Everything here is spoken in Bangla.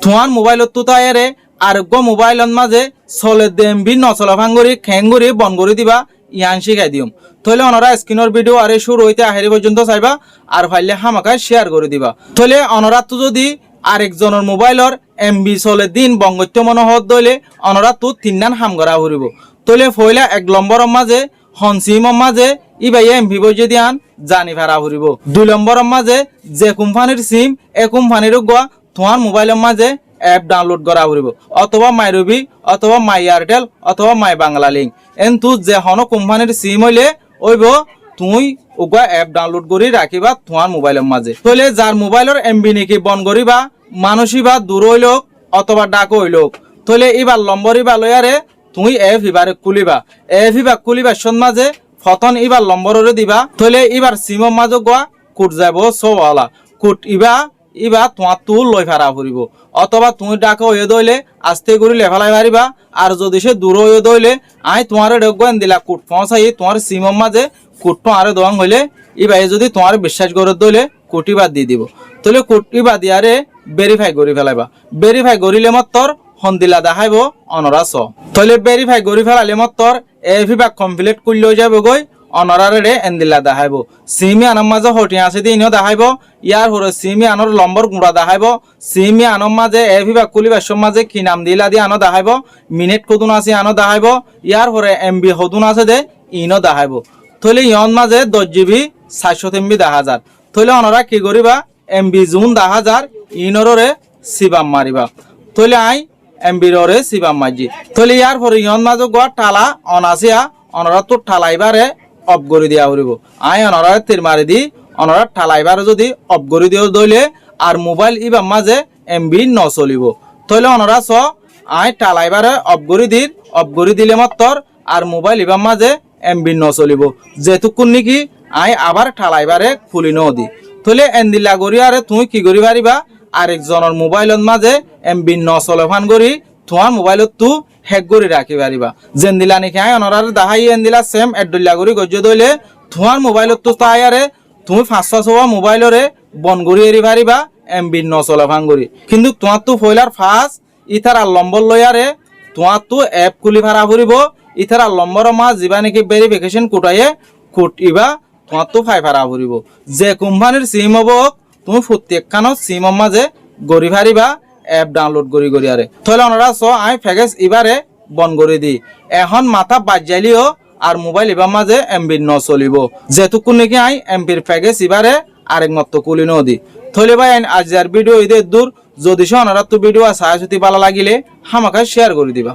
তোমার মোবাইলত তো তাইরে আরোগ্য মোবাইলত মাঝে চলে এমবি নচলা ভাঙ্গরি খেঙ্গুরি বন করে দিবা ইয়ান শিখাই দিম। তাহলে অনরা স্ক্রিনের ভিডিও আর শুরু হইতে আহেরি পর্যন্ত চাইবা আর ফাইলে হামাকায় শেয়ার করে দিবা। তাহলে অনরা তো যদি আরেকজনের মোবাইলর এমবি চলে দিন বঙ্গত্য মনোহর দইলে অনরা তো তিননান হাম করা ফুরিব। তাহলে ফইলা 1 নম্বরের মাঝে হনসিমর মাঝে ইবাই এমবি বইজে দিয়ান জানি ফেরা ফুরিব। 2 নম্বরের মাঝে যে কোম্পানির সিম এ কোম্পানির গোয়া তোমার মোবাইলের মাঝে অ্যাপ ডাউনলোড করা ফুরিব, অথবা মাই রবি অথবা মাই এয়ারটেল অথবা মাই বাংলা লিঙ্ক এন্তু যে হনো কোম্পানির সিম হইলে ওইব তুই ওগা অ্যাপ ডাউনলোড করে রাখিবা তোমার মোবাইলের মাঝে। তাহলে যার মোবাইলের এমবি নাকি বন করিবা মানুষই বা দূর হইলোক অথবা ডাক হইলোক, তাহলে এবার নম্বর ইবা লয়ারে তুই এফ ইবারে খুলিবা। এফ ইবা খুলিবার সন মাঝে ফতন এবার নম্বরে দিবা। তাহলে এবার সিমর মাঝে গোয়া কুট যাব সওয়ালা কুট ইবা তোমার তুল লই ফেরা ফুরিব, অথবা তুমি ডাকে হয়ে দইলে আস্তে করে লেফালাই পারিবা। আর যদি সে দূর হয়ে দইলে আই তোমার ডেগুয়ান দিলা কুট পৌঁছাই তোমার সিমর মাঝে কুটটো আরে দোয়াং হইলে ইবাই যদি তোমার বিশ্বাস করে দইলে কুটি বাদ দিয়ে দিব। তাহলে কুটি বাদ দিয়ারে ভেরিফাই করে ফেলাইবা। ভেরিফাই করিলে মতর হন্দিলা দেখাইব অনরা চ। তাহলে ভেরিফাই করে ফেলালে মতর এফিবা কমপ্লিট করলে যাব গই অনরারে এন্দিলা দেখাইব। সিমি আনার মাঝে হটি আছে দিনও দেখাইব। ইয়ার পরে সিমি আনোর লম্বর গুঁড়া দেখাইব। সিমি আনোর মাঝে এফিবা কুলিবার মাঝে কি নাম দিলা দিয়ে আনো দেখাইব। মিনিট কদুন আছে আনো দেখাইব। ইয়ার পরে এমবি হদুন আছে দে ইনো দেখাইব। তাহলে ইয়ন মাঝে 10 GB 400 MB 10,000। তাহলে অনরা কি করিবা এমবি জুন 10,000 ইনরে সিবাম মারিবা। তাহলে আই এমবির ওরে সিবাম মাজি। তাহলে ইয়ার পরে ইয়ন মাঝে গোয়া টালা অনাসিয়া অনরা তো ঠালাইবারে অফ করে দিয়া উড়িব। আই অনরা তীর মারি দি অনরা ঠালাইবারে যদি অফ করে দিও দইলে আর মোবাইল ইবার মাঝে এমবি ন চলিব। তাহলে অনরা চ আই ঠালাইবারে অফ করে দির অফ করে দিলে মাত্র আর মোবাইল ইবার মাঝে এমবি ন চলিব। যেটুকুন নাকি আই আবার ঠালাইবারে খুলি ন দি। তাহলে এন্দিলা করি আরে তুমি কি করি পারিবা আরেকজনের মোবাইলত মাঝে এমবি ন চলে ফান করি তোমার মোবাইলত তু হেক করে রাখি পারিবা। যেন দিলা নাকি আই অনরার দাহাই এন্দিলা সেম এড্ডুল্লা করি গজ্য দইলে তোমার মোবাইলত তো তাই আরে তুমি 500 মোবাইলরে বন করি এরি পারিবা এমবি ন চলে ফান করি। কিন্তু তোমার তো ফয়লার ফার্স্ট ইথার আর নম্বর লয়ারে তোমার তো অ্যাপ খুলি ভাড়া ফুরিব। ইথার আর নম্বর মাঝ যিবা নাকি ভেরিফিকেশন কোটাইয়ে কোট ইবা তোমার তো ফাই ভাড়া ফুরিব। যে কোম্পানির সিম হব তুমি প্রত্যেকখানো সিমর মাঝে গড়ি ফারিবা অ্যাপ ডাউনলোড করি আরে। তাহলে ওনারা চ আই প্যাকেজ এবারে বন করে দি। এখন মাথা বাজ যাইলিও আর মোবাইল এবার মাঝে এমবি ন চলিব। যেটুকু নাকি আই এমবির প্যাকেজ এবারে আরেক মত কুলি ন দি। তাহলে ভাই আজ আর ভিডিও ঈদের দূর যদি সে ওনারা তো ভিডিও সাহায্য ভালো লাগিলে হামাকে শেয়ার করে দিবা।